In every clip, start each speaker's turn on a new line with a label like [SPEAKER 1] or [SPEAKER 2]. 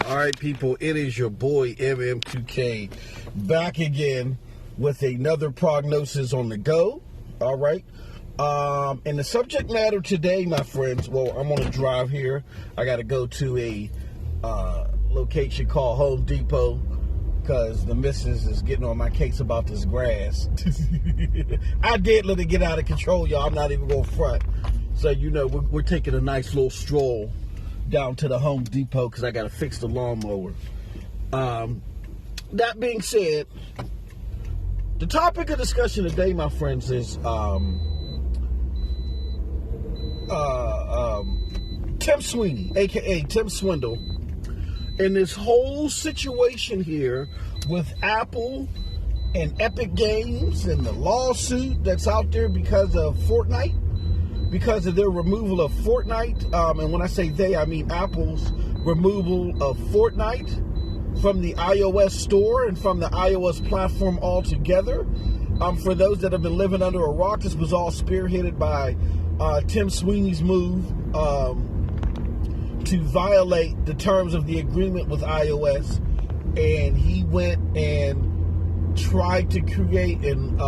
[SPEAKER 1] All right, people, it is your boy MM2K back again with another prognosis on the go. All right. And the subject matter today, my friends, well, I'm on a drive here. I got to go to a location called Home Depot because the missus is getting on my case about this grass. I did let it get out of control, y'all. I'm not even going to front. So, you know, we're taking a nice little stroll down to the Home Depot because I got to fix the lawnmower. That being said, the topic of discussion today, my friends, is Tim Sweeney, aka Tim Swindle, and this whole situation here with Apple and Epic Games and the lawsuit that's out there because of Fortnite. Because of their removal of Fortnite, and when I say they, I mean Apple's removal of Fortnite from the iOS store and from the iOS platform altogether. For those that have been living under a rock, this was all spearheaded by Tim Sweeney's move to violate the terms of the agreement with iOS, and he went and tried to create an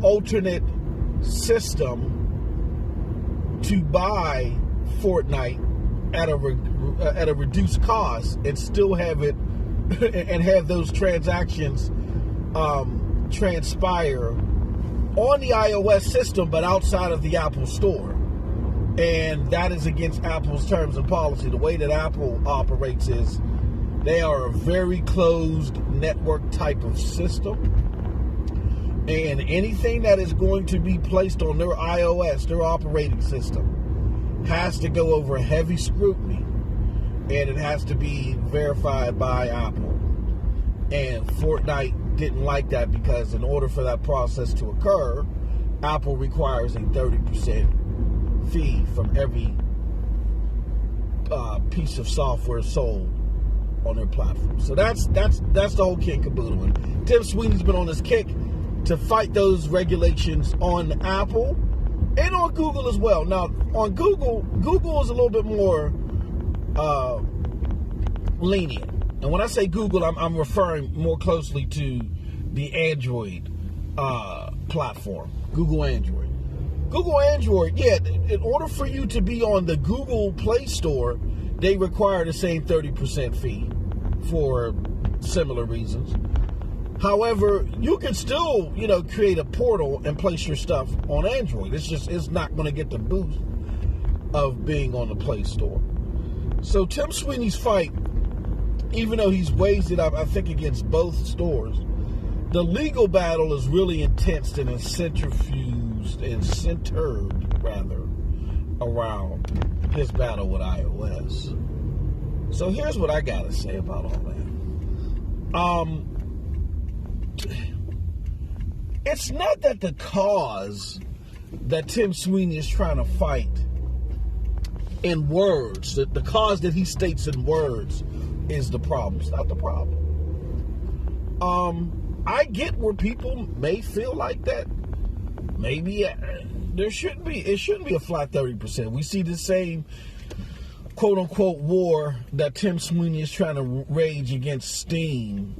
[SPEAKER 1] alternate system to buy Fortnite at a reduced cost and still have it and have those transactions transpire on the iOS system but outside of the Apple store. And that is against Apple's terms and policy. The way that Apple operates is they are a very closed network type of system. And anything that is going to be placed on their iOS, their operating system, has to go over heavy scrutiny, and it has to be verified by Apple. And Fortnite didn't like that because in order for that process to occur, Apple requires a 30% fee from every piece of software sold on their platform. So that's the whole kit and caboodle. And Tim Sweeney's been on this kick to fight those regulations on Apple and on Google as well. Now, on Google is a little bit more lenient. And when I say Google, I'm referring more closely to the Android platform, Google Android. Google Android, yeah, in order for you to be on the Google Play Store, they require the same 30% fee for similar reasons. However, you can still, create a portal and place your stuff on Android. It's not going to get the boost of being on the Play Store. So Tim Sweeney's fight, even though he's waged it up, I think, against both stores, the legal battle is really intense and is centered around his battle with iOS. So here's what I got to say about all that. It's not that the cause that Tim Sweeney is trying to fight in words, the cause that he states in words is the problem. It's not the problem. I get where people may feel like that. Maybe it shouldn't be a flat 30%. We see the same quote unquote war that Tim Sweeney is trying to rage against Steam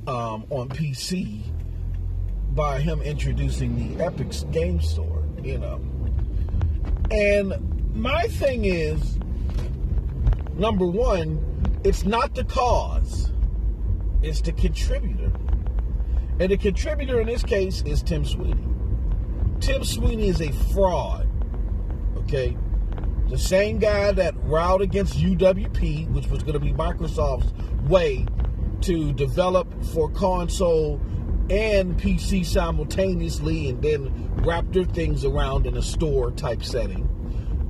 [SPEAKER 1] on PC by him introducing the Epic Game Store, And my thing is, number one, it's not the cause, it's the contributor. And the contributor in this case is Tim Sweeney. Tim Sweeney is a fraud, okay? The same guy that riled against UWP, which was going to be Microsoft's way to develop for console and PC simultaneously and then wrap their things around in a store type setting.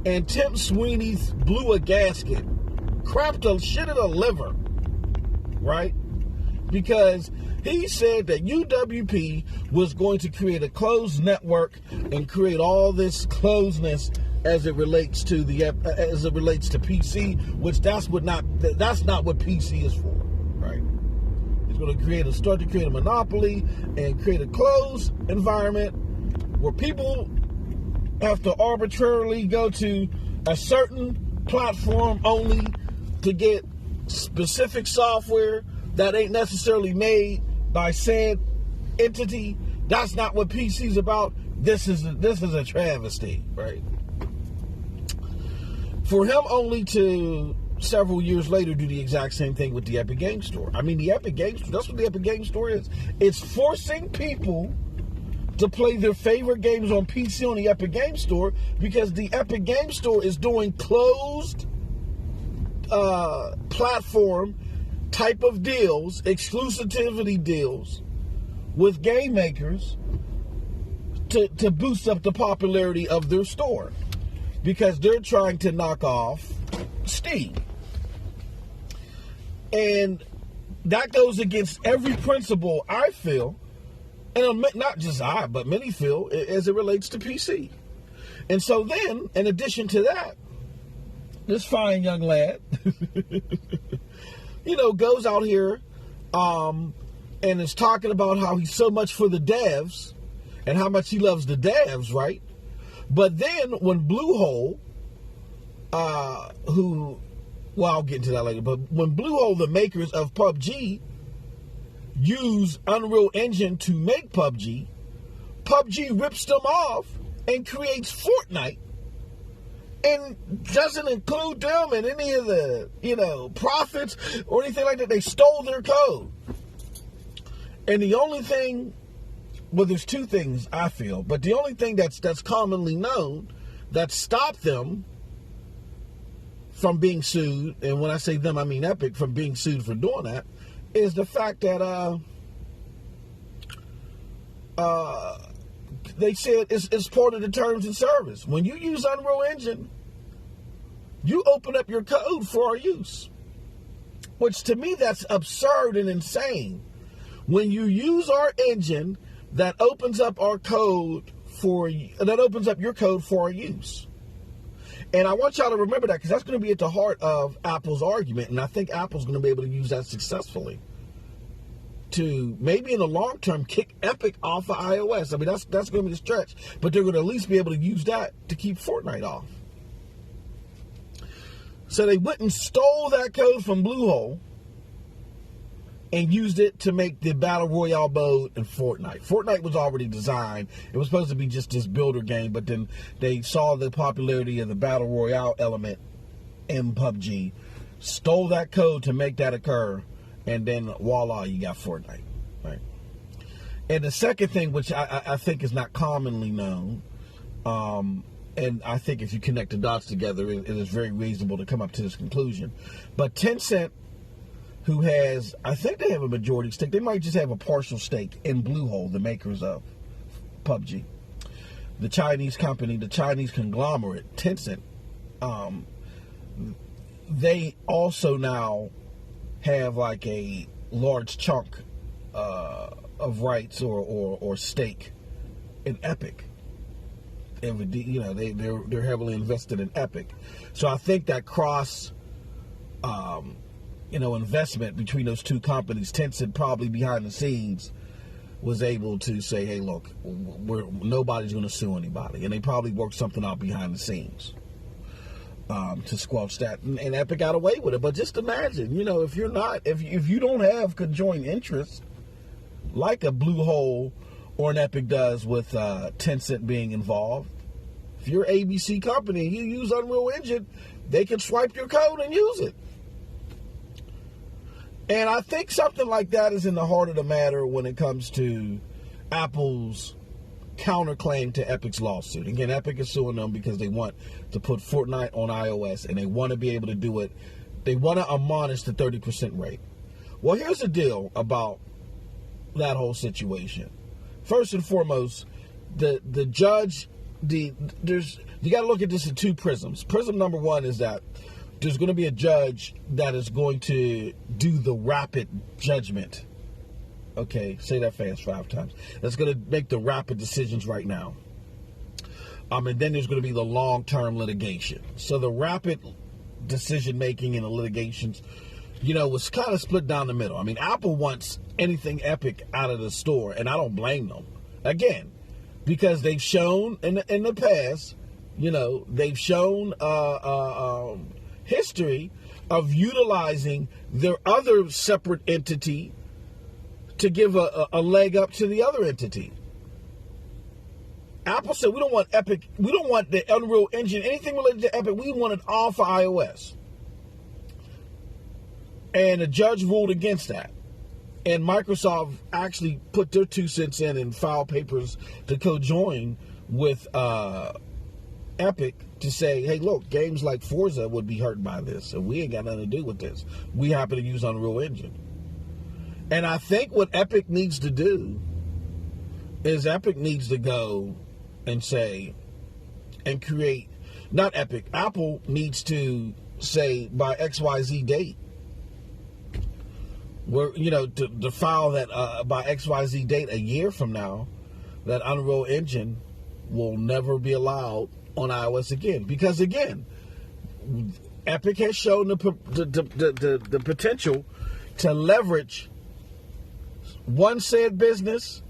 [SPEAKER 1] And Tim Sweeney blew a gasket, crapped a shit in a liver, right? Because he said that UWP was going to create a closed network and create all this closeness as it relates to PC, which that's not what PC is for, right? It's going to start to create a monopoly and create a closed environment where people have to arbitrarily go to a certain platform only to get specific software that ain't necessarily made by said entity. That's not what PC's about. This is a travesty, right? For him only to several years later do the exact same thing with the Epic Game Store. I mean, the Epic Game Store, that's what the Epic Game Store is. It's forcing people to play their favorite games on PC on the Epic Game Store, because the Epic Game Store is doing closed platform type of deals, exclusivity deals with game makers to boost up the popularity of their store, because they're trying to knock off Steam. And that goes against every principle, I feel, and not just I, but many feel, as it relates to PC. And so then, in addition to that, this fine young lad, goes out here and is talking about how he's so much for the devs and how much he loves the devs, right? But then when Bluehole, I'll get into that later, but when Bluehole, the makers of PUBG, use Unreal Engine to make PUBG, PUBG rips them off and creates Fortnite and doesn't include them in any of the, profits or anything like that. They stole their code. And the only thing, well, there's two things I feel, but the only thing that's commonly known that stopped them from being sued, and when I say them, I mean Epic, from being sued for doing that, is the fact that they said it's part of the terms and service. When you use Unreal Engine, you open up your code for our use, which to me that's absurd and insane. When you use our engine, that opens up our code that opens up your code for our use. And I want y'all to remember that, because that's going to be at the heart of Apple's argument, and I think Apple's going to be able to use that successfully to maybe in the long term kick Epic off of iOS. I mean, that's going to be a stretch, but they're going to at least be able to use that to keep Fortnite off. So they went and stole that code from Bluehole and used it to make the Battle Royale mode in Fortnite. Fortnite was already designed. It was supposed to be just this builder game, but then they saw the popularity of the Battle Royale element in PUBG, stole that code to make that occur, and then voila, you got Fortnite, right? And the second thing, which I think is not commonly known, and I think if you connect the dots together, it is very reasonable to come up to this conclusion, but Tencent, who has, I think they have a majority stake. They might just have a partial stake in Bluehole, the makers of PUBG. The Chinese company, the Chinese conglomerate, Tencent, they also now have like a large chunk of rights or stake in Epic. They're heavily invested in Epic. So I think that cross investment between those two companies, Tencent probably behind the scenes was able to say, hey, look, nobody's going to sue anybody. And they probably worked something out behind the scenes to squelch that. And Epic got away with it. But just imagine, if you don't have conjoined interests like a Bluehole or an Epic does with Tencent being involved, if you're an ABC company and you use Unreal Engine, they can swipe your code and use it. And I think something like that is in the heart of the matter when it comes to Apple's counterclaim to Epic's lawsuit. Again, Epic is suing them because they want to put Fortnite on iOS and they want to be able to do it. They want to admonish the 30% rate. Well, here's the deal about that whole situation. First and foremost, the judge, you got to look at this in two prisms. Prism number one is that there's going to be a judge that is going to do the rapid judgment. Okay, say that fast 5 times. That's going to make the rapid decisions right now. And then there's going to be the long-term litigation. So the rapid decision-making in the litigations, was kind of split down the middle. I mean, Apple wants anything Epic out of the store, and I don't blame them. Again, because they've shown in the past, they've shown history of utilizing their other separate entity to give a leg up to the other entity. Apple said, we don't want Epic, we don't want the Unreal Engine, anything related to Epic, we want it all for iOS. And the judge ruled against that. And Microsoft actually put their 2 cents in and filed papers to co-join with Epic to say, hey, look, games like Forza would be hurt by this, so we ain't got nothing to do with this. We happen to use Unreal Engine. And I think what Epic needs to do is Epic needs to go and say, and create, not Epic, Apple needs to say by XYZ date, where, you know, to file that by XYZ date a year from now, that Unreal Engine will never be allowed on iOS again. Because again, Epic has shown the potential to leverage one said business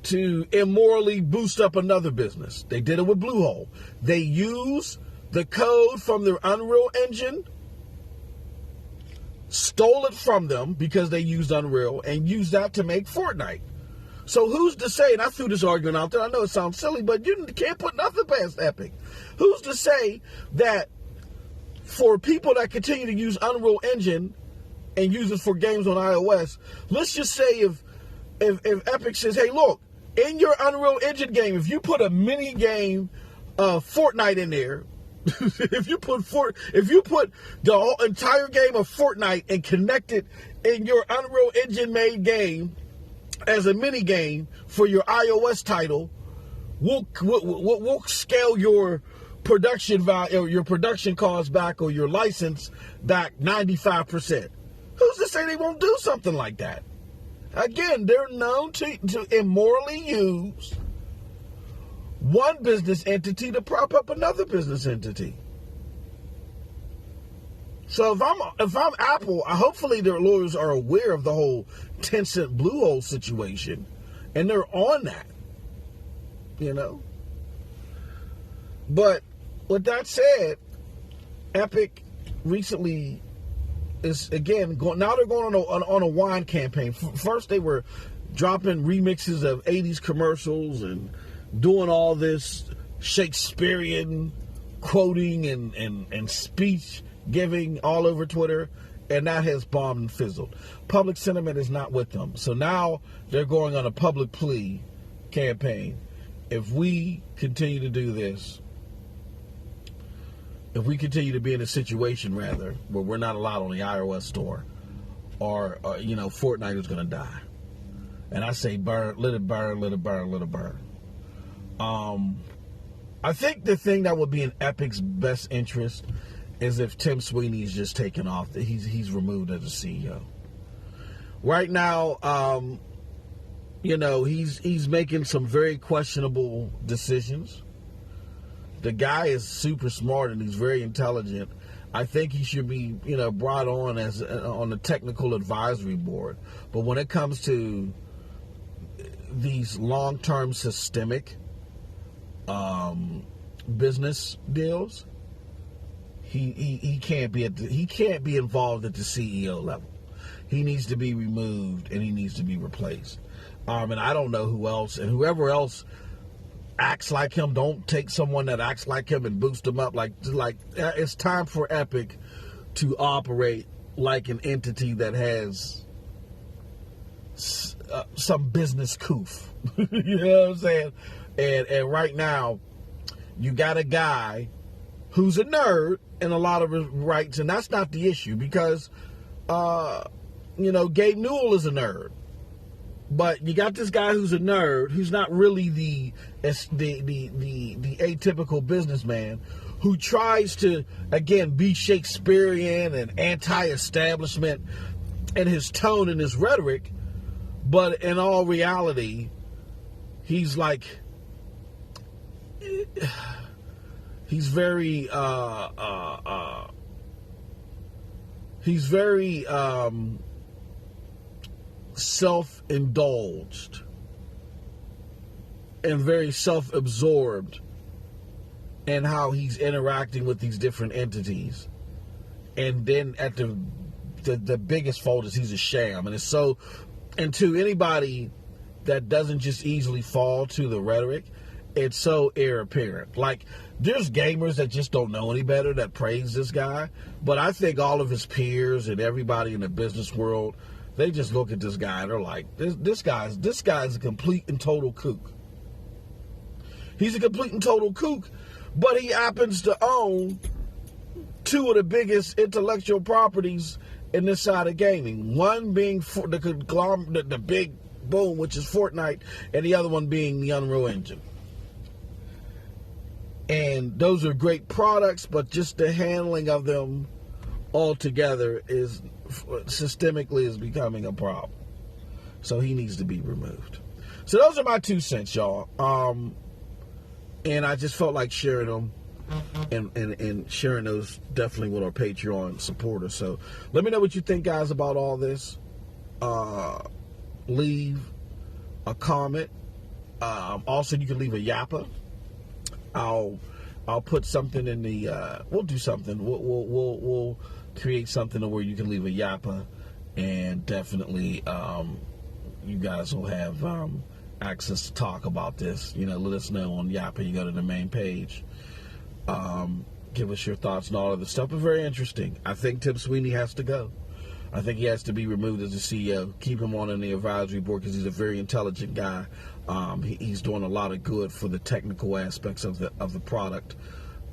[SPEAKER 1] to immorally boost up another business. They did it with Bluehole. They use the code from their Unreal Engine, stole it from them because they used Unreal, and used that to make Fortnite. So who's to say, and I threw this argument out there, I know it sounds silly, but you can't put nothing past Epic. Who's to say that for people that continue to use Unreal Engine and use it for games on iOS, let's just say if Epic says, hey, look, in your Unreal Engine game, if you put a mini game Fortnite in there, if you put the whole entire game of Fortnite and connect it in your Unreal Engine made game as a mini game for your iOS title, we'll scale your production value, or your production cost back, or your license back 95%. Who's to say they won't do something like that? Again, they're known to immorally use one business entity to prop up another business entity. So if I'm Apple, hopefully their lawyers are aware of the whole Tencent Bluehole situation, and they're on that, you know. But with that said, Epic recently is again now they're going on a wine campaign. First they were dropping remixes of 80s commercials and doing all this Shakespearean quoting and speech giving all over Twitter, and that has bombed and fizzled. Public sentiment is not with them. So now they're going on a public plea campaign. If we continue to do this, if we continue to be in a situation, rather, where we're not allowed on the iOS store, or you know, Fortnite is going to die. And I say burn, let it burn, let it burn, let it burn. I think the thing that would be in Epic's best interest is if Tim Sweeney is just taken off, that he's removed as a CEO. Right now, you know, he's making some very questionable decisions. The guy is super smart and he's very intelligent. I think he should be, you know, brought on as on the technical advisory board. But when it comes to these long-term systemic business deals, he can't be involved at the CEO level. He needs to be removed and he needs to be replaced. And I don't know who else, and whoever else acts like him, don't take someone that acts like him and boost him up. Like it's time for Epic to operate like an entity that has some business coof. You know what I'm saying? And right now, you got a guy who's a nerd in a lot of his rights, and that's not the issue, because you know, Gabe Newell is a nerd. But you got this guy who's a nerd, who's not really the atypical businessman, who tries to, again, be Shakespearean and anti-establishment in his tone and his rhetoric. But in all reality, he's like, he's very self-indulged and very self-absorbed in how he's interacting with these different entities. And then at the biggest fault is he's a sham. And to anybody that doesn't just easily fall to the rhetoric, it's so heir apparent. Like, there's gamers that just don't know any better that praise this guy, but I think all of his peers and everybody in the business world, they just look at this guy and they're like, this guy's a complete and total kook. He's a complete and total kook, but he happens to own two of the biggest intellectual properties in this side of gaming. One being the big boom, which is Fortnite, and the other one being the Unreal Engine. And those are great products, but just the handling of them altogether is systemically is becoming a problem. So he needs to be removed. So those are my 2 cents, y'all. And I just felt like sharing them and sharing those definitely with our Patreon supporters. So let me know what you think, guys, about all this. Leave a comment. Also, you can leave a yappa. I'll put something in the. We'll do something. We'll create something to where you can leave a yappa, and definitely you guys will have access to talk about this. Let us know on yappa. You go to the main page. Give us your thoughts and all of the stuff. But very interesting. I think Tim Sweeney has to go. I think he has to be removed as the CEO. Keep him on the advisory board because he's a very intelligent guy. He's doing a lot of good for the technical aspects of the product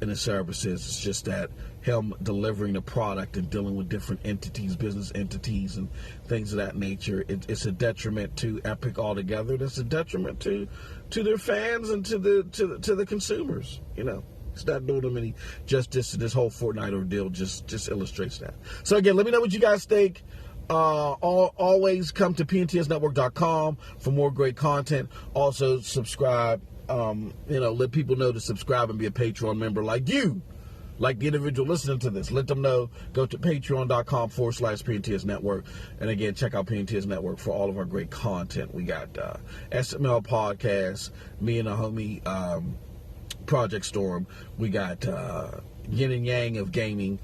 [SPEAKER 1] and the services. It's just that him delivering the product and dealing with different entities, business entities, and things of that nature, it's a detriment to Epic altogether. It's a detriment to their fans and to the consumers. It's not doing them any justice. This whole Fortnite ordeal just illustrates that. So again, let me know what you guys think. Always come to PNTSnetwork.com for more great content. Also subscribe. Let people know to subscribe and be a Patreon member like you, like the individual listening to this. Let them know. Go to patreon.com/PNTS Network. And again, check out PNTS Network for all of our great content. We got SML podcasts, me and a homie Project Storm. We got Yin and Yang of Gaming,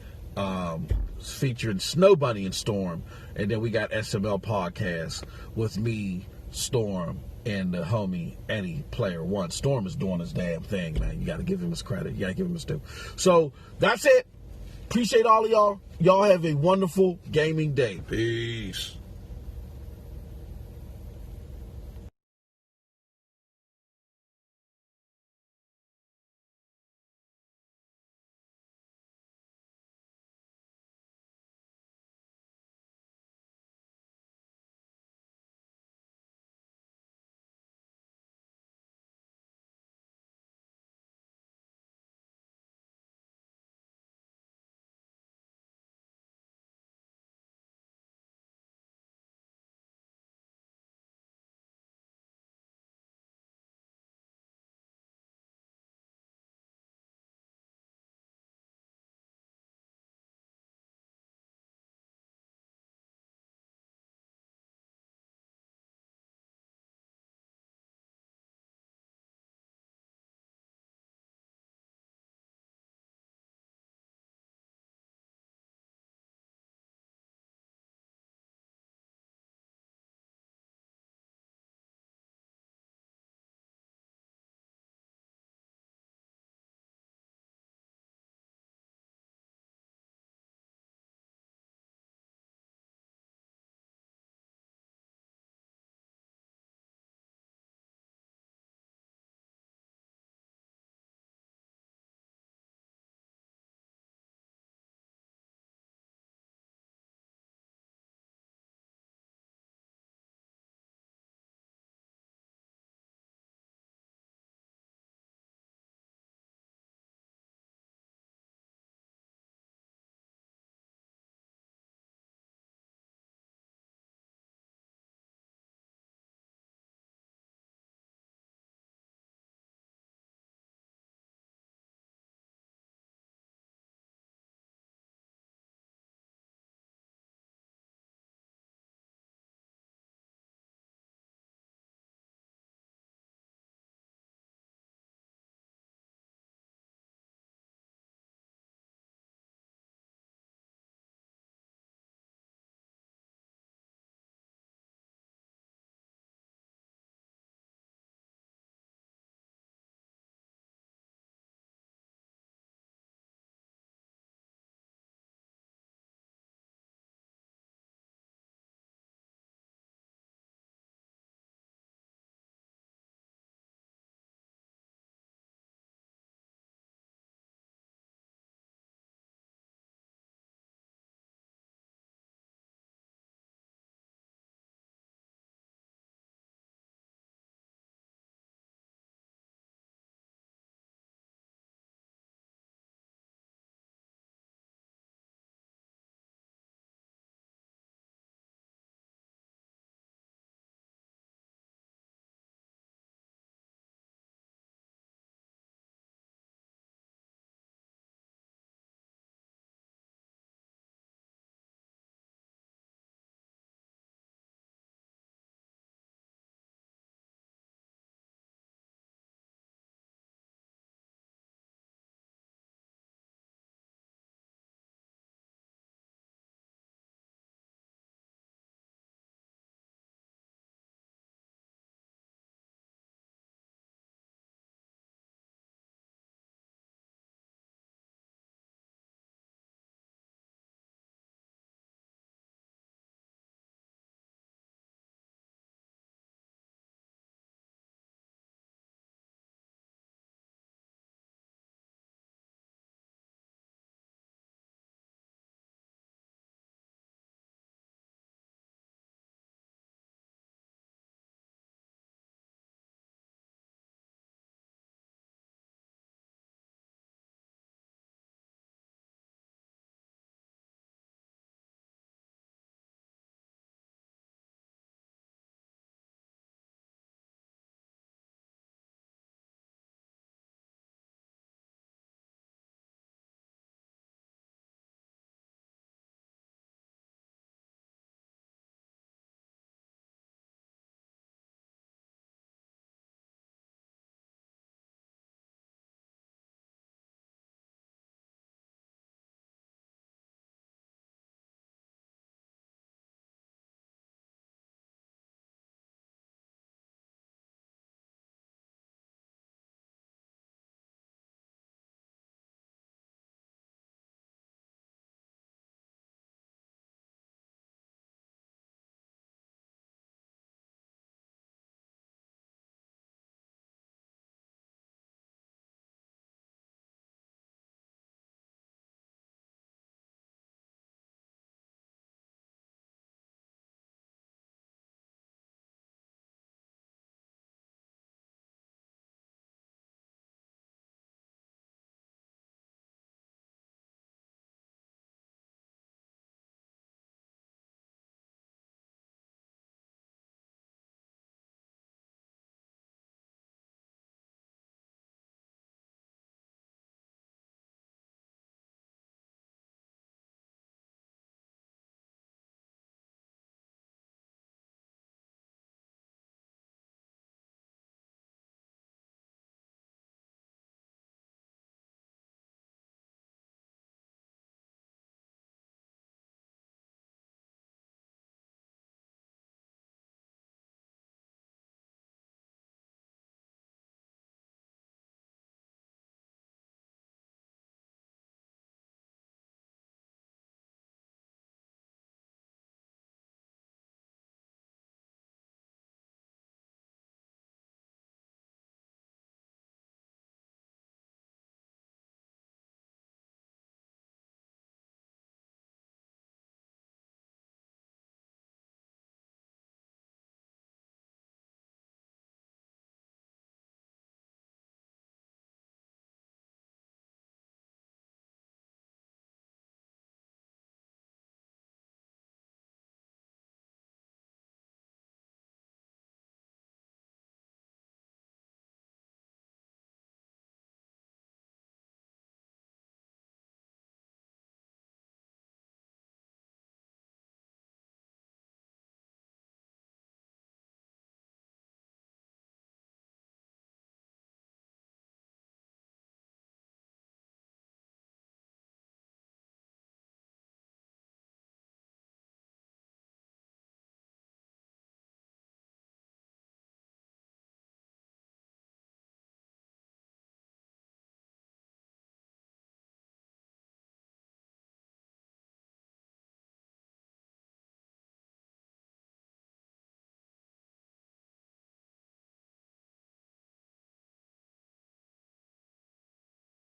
[SPEAKER 1] featuring Snow Bunny and Storm. And then we got SML podcast with me, Storm, and the homie Eddie Player One. Storm is doing his damn thing, man. You got to give him his credit. You got to give him his due. So that's it. Appreciate all of y'all. Y'all have a wonderful gaming day. Peace.